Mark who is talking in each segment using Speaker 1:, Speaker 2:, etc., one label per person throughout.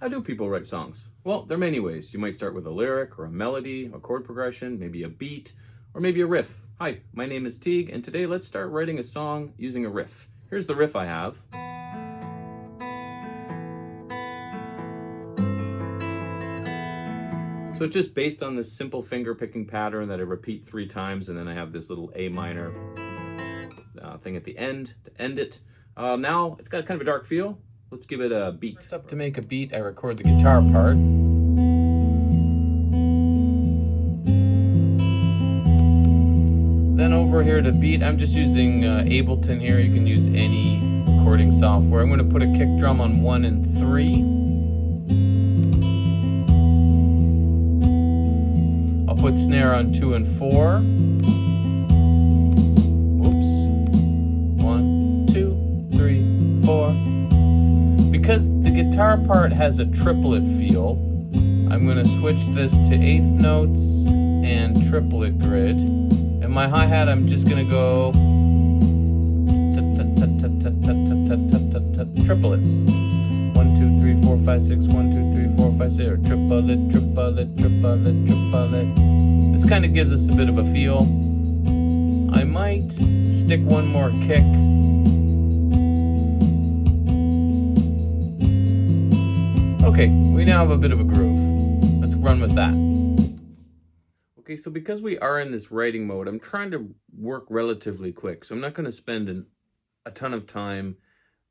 Speaker 1: How do people write songs? Well, there are many ways. You might start with a lyric or a melody, a chord progression, maybe a beat, or maybe a riff. Hi, my name is Teague, and today let's start writing a song using a riff. Here's the riff I have. So it's just based on this simple finger picking pattern that I repeat 3 times, and then I have this little A minor thing at the end to end it. Now it's got kind of a dark feel. Let's give it a beat. First up, to make a beat, I record the guitar part. Then over here to beat, I'm just using Ableton here. You can use any recording software. I'm going to put a kick drum on 1 and 3. I'll put snare on 2 and 4. Whoops. 1, 2, 3, 4. Because the guitar part has a triplet feel, I'm going to switch this to 8th notes and triplet grid. And my hi-hat, I'm just going to go triplets. 1, 2, 3, 4, 5, 6, 1, 2, 3, 4, 5, 6, or triplet, triplet, triplet, triplet. This kind of gives us a bit of a feel. I might stick one more kick. Okay, we now have a bit of a groove. Let's run with that. Okay, so because we are in this writing mode, I'm trying to work relatively quick. So I'm not going to spend a ton of time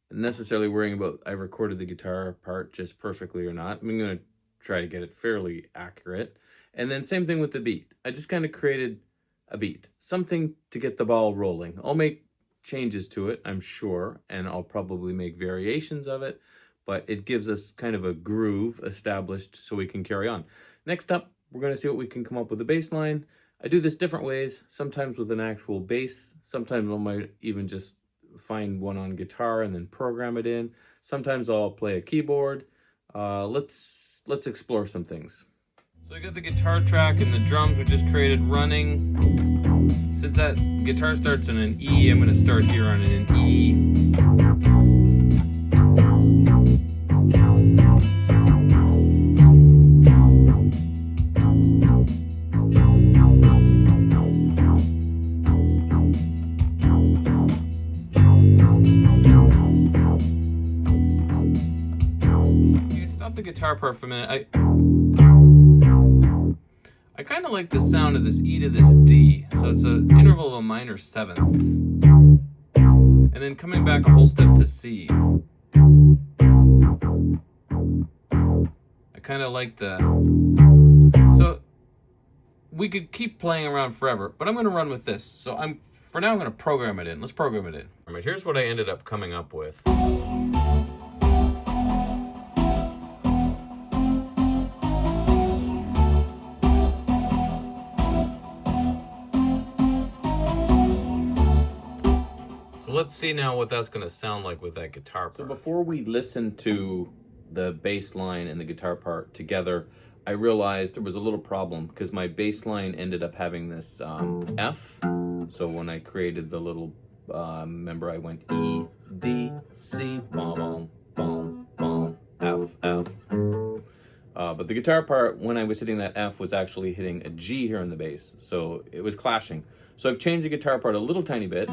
Speaker 1: necessarily worrying about I recorded the guitar part just perfectly or not. I'm going to try to get it fairly accurate. And then same thing with the beat. I just kind of created a beat, something to get the ball rolling. I'll make changes to it, I'm sure, and I'll probably make variations of it, but it gives us kind of a groove established so we can carry on. Next up, we're going to see what we can come up with a bass line. I do this different ways, sometimes with an actual bass, sometimes I might even just find one on guitar and then program it in. Sometimes I'll play a keyboard. Let's explore some things. So I got the guitar track and the drums we just created running. Since that guitar starts in an E, I'm going to start here on an E. Stop the guitar part for a minute. I kind of like the sound of this E to this D, so it's an interval of a minor 7th. And then coming back a whole step to C. I kind of like the... So we could keep playing around forever, but I'm going to run with this. So for now I'm going to program it in. Let's program it in. All right, here's what I ended up coming up with. Let's see now what that's going to sound like with that guitar part. So before we listen to the bass line and the guitar part together, I realized there was a little problem because my bass line ended up having this F. So when I created the little, remember I went E, D, C, bom, bom, bom, F, F. But the guitar part, when I was hitting that F, was actually hitting a G here in the bass. So it was clashing. So I've changed the guitar part a little tiny bit.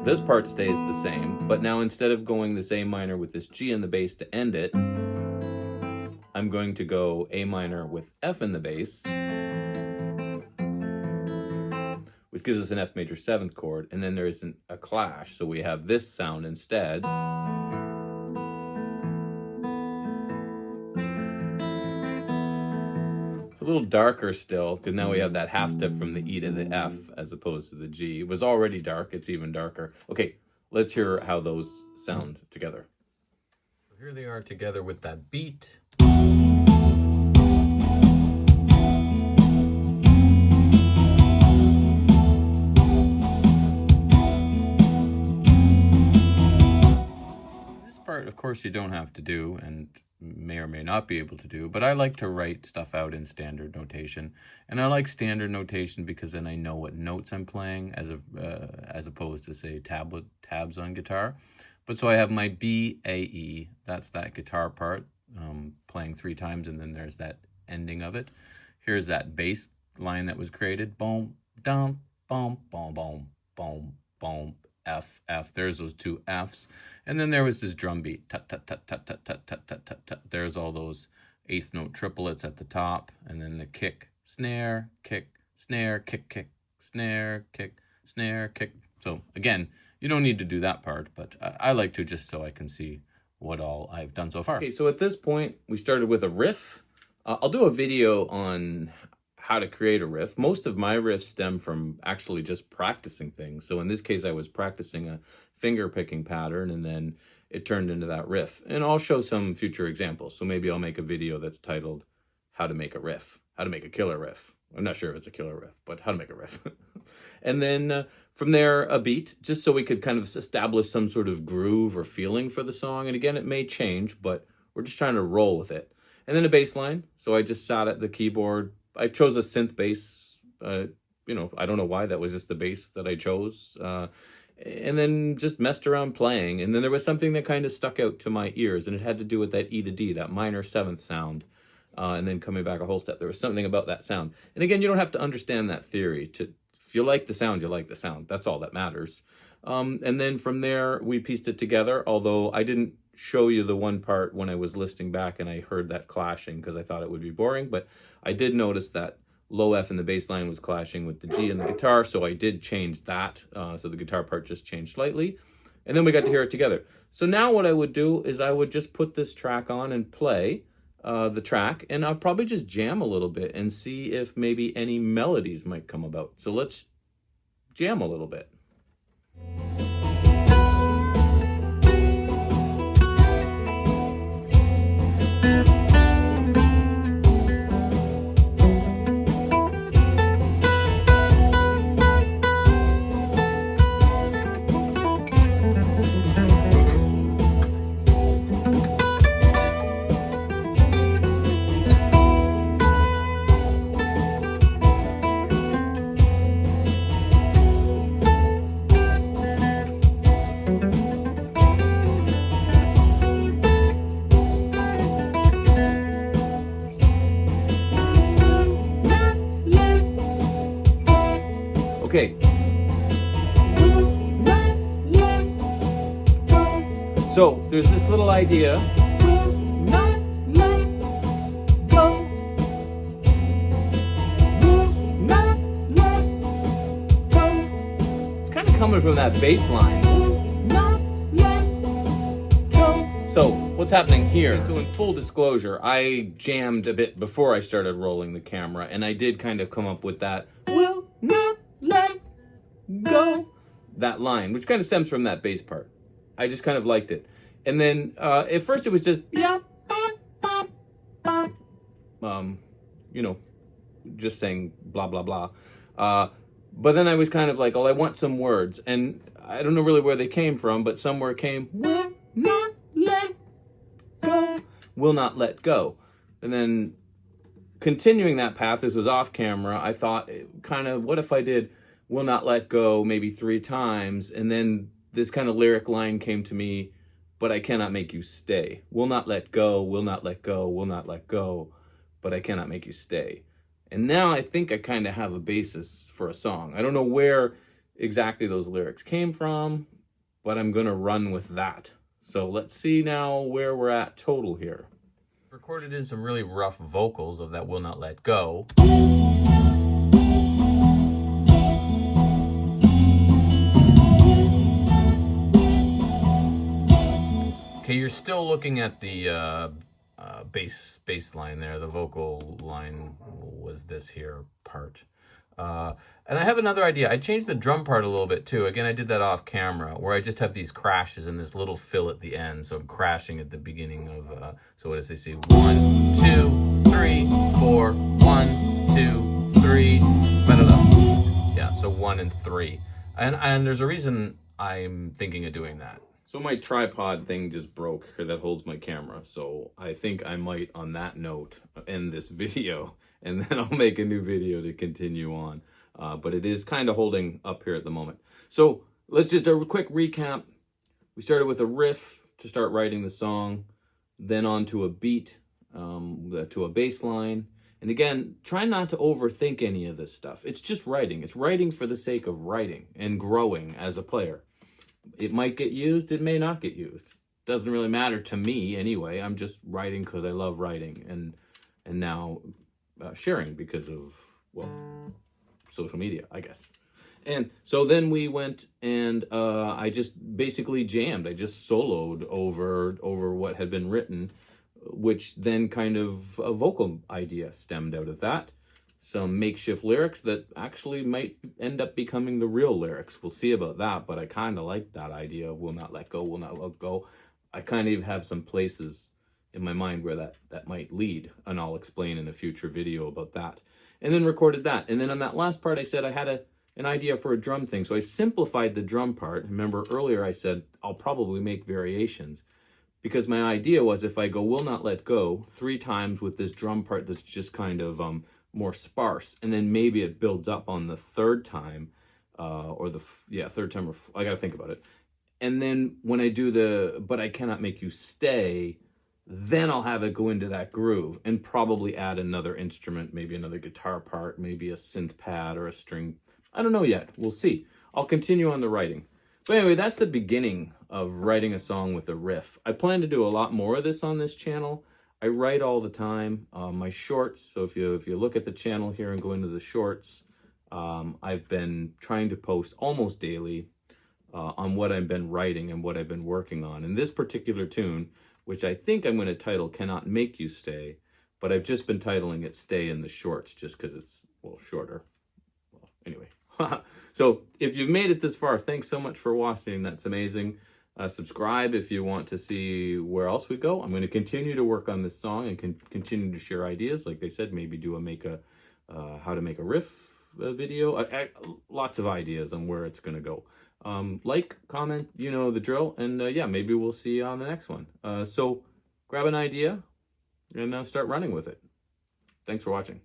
Speaker 1: This part stays the same, but now instead of going this A minor with this G in the bass to end it, I'm going to go A minor with F in the bass, which gives us an F major 7th chord, and then there isn't a clash, so we have this sound instead. A little darker still, because now we have that half step from the E to the F as opposed to the G. It was already dark, it's even darker. Okay, let's hear how those sound together. So here they are together with that beat. This part, of course, you don't have to do, and may or may not be able to do, but I like to write stuff out in standard notation, and I like standard notation because then I know what notes I'm playing as opposed to say tabs on guitar. But so I have my B, A, E. That's that guitar part, playing 3 times, and then there's that ending of it. Here's that bass line that was created. Boom, dum, boom, boom, boom, boom, boom, F, F. There's those 2 Fs. And then there was this drum beat. Tut, tut, tut, tut, tut, tut, tut, tut, tut, tut. There's all those 8th note triplets at the top. And then the kick, snare, kick, snare, kick, kick, snare, kick, snare, kick. So again, you don't need to do that part, but I like to, just so I can see what all I've done so far. Okay, so at this point, we started with a riff. I'll do a video on how to create a riff. Most of my riffs stem from actually just practicing things. So in this case, I was practicing a finger picking pattern, and then it turned into that riff. And I'll show some future examples. So maybe I'll make a video that's titled How to Make a Riff, How to Make a Killer Riff. I'm not sure if it's a killer riff, but how to make a riff. And then from there, a beat, just so we could kind of establish some sort of groove or feeling for the song. And again, it may change, but we're just trying to roll with it. And then a bass line. So I just sat at the keyboard. I chose a synth bass. I don't know why, that was just the bass that I chose. And then just messed around playing. And then there was something that kind of stuck out to my ears, and it had to do with that E to D, that minor 7th sound. And then coming back a whole step. There was something about that sound. And again, you don't have to understand that theory. If you like the sound, you like the sound. That's all that matters. And then from there, we pieced it together, although I didn't show you the one part when I was listening back and I heard that clashing because I thought it would be boring. But I did notice that low F in the bass line was clashing with the G in the guitar, so I did change that. So the guitar part just changed slightly. And then we got to hear it together. So now what I would do is I would just put this track on and play the track, and I'll probably just jam a little bit and see if maybe any melodies might come about. So let's jam a little bit. Okay. So there's this little idea. It's kind of coming from that bass line. So what's happening here? So in full disclosure, I jammed a bit before I started rolling the camera, and I did kind of come up with that will not let go, that line, which kind of stems from that bass part. I just kind of liked it. And then at first it was just, just saying blah, blah, blah. But then I was kind of like, oh, I want some words. And I don't know really where they came from, but somewhere came, will not let go. Will not let go. And then continuing that path, this was off camera, I thought kind of, what if I did will not let go maybe 3 times, and then this kind of lyric line came to me, but I cannot make you stay. Will not let go, will not let go, will not let go, but I cannot make you stay. And now I think I kind of have a basis for a song. I don't know where exactly those lyrics came from, but I'm going to run with that. So let's see now where we're at total here. Recorded in some really rough vocals of that will not let go. Okay, you're still looking at the bass line there. The vocal line was this here part. And I have another idea. I changed the drum part a little bit too. Again, I did that off camera, where I just have these crashes and this little fill at the end. So I'm crashing at the beginning of, so what does it say? 1, 2, 3, 4, 1, 2, 3, yeah, so 1 and 3. And there's a reason I'm thinking of doing that. So my tripod thing just broke here that holds my camera. So I think I might, on that note, end this video, and then I'll make a new video to continue on. But it is kind of holding up here at the moment. So let's just do a quick recap. we started with a riff to start writing the song, then onto a beat, to a bass line. And again, try not to overthink any of this stuff. It's just writing. It's writing for the sake of writing and growing as a player. It might get used, it may not get used. Doesn't really matter to me anyway. I'm just writing because I love writing, and now sharing because of, well, social media, I guess. And so then we went and I just basically jammed. I just soloed over what had been written, which then kind of a vocal idea stemmed out of that. Some makeshift lyrics that actually might end up becoming the real lyrics. We'll see about that, but I kind of like that idea of will not let go, will not let go. I kind of have some places in my mind where that might lead, and I'll explain in a future video about that. And then recorded that. And then on that last part, I said I had an idea for a drum thing. So I simplified the drum part. Remember earlier I said I'll probably make variations, because my idea was if I go will not let go 3 times with this drum part that's just kind of more sparse, and then maybe it builds up on the 3rd time, or the 3rd time, or I gotta think about it. And then when I do the but I cannot make you stay, then I'll have it go into that groove and probably add another instrument, maybe another guitar part, maybe a synth pad or a string. I don't know yet. We'll see. I'll continue on the writing. But anyway, that's the beginning of writing a song with a riff. I plan to do a lot more of this on this channel. I write all the time. My shorts, so if you look at the channel here and go into the shorts, I've been trying to post almost daily on what I've been writing and what I've been working on. And this particular tune, which I think I'm going to title Cannot Make You Stay, but I've just been titling it Stay in the Shorts just because it's, well, shorter. Well, anyway. So if you've made it this far, thanks so much for watching. That's amazing. Subscribe if you want to see where else we go. I'm going to continue to work on this song and continue to share ideas. Like I said, maybe do how to make a riff video. Lots of ideas on where it's going to go. Like, comment, you know the drill. And yeah, maybe we'll see you on the next one. So grab an idea and start running with it. Thanks for watching.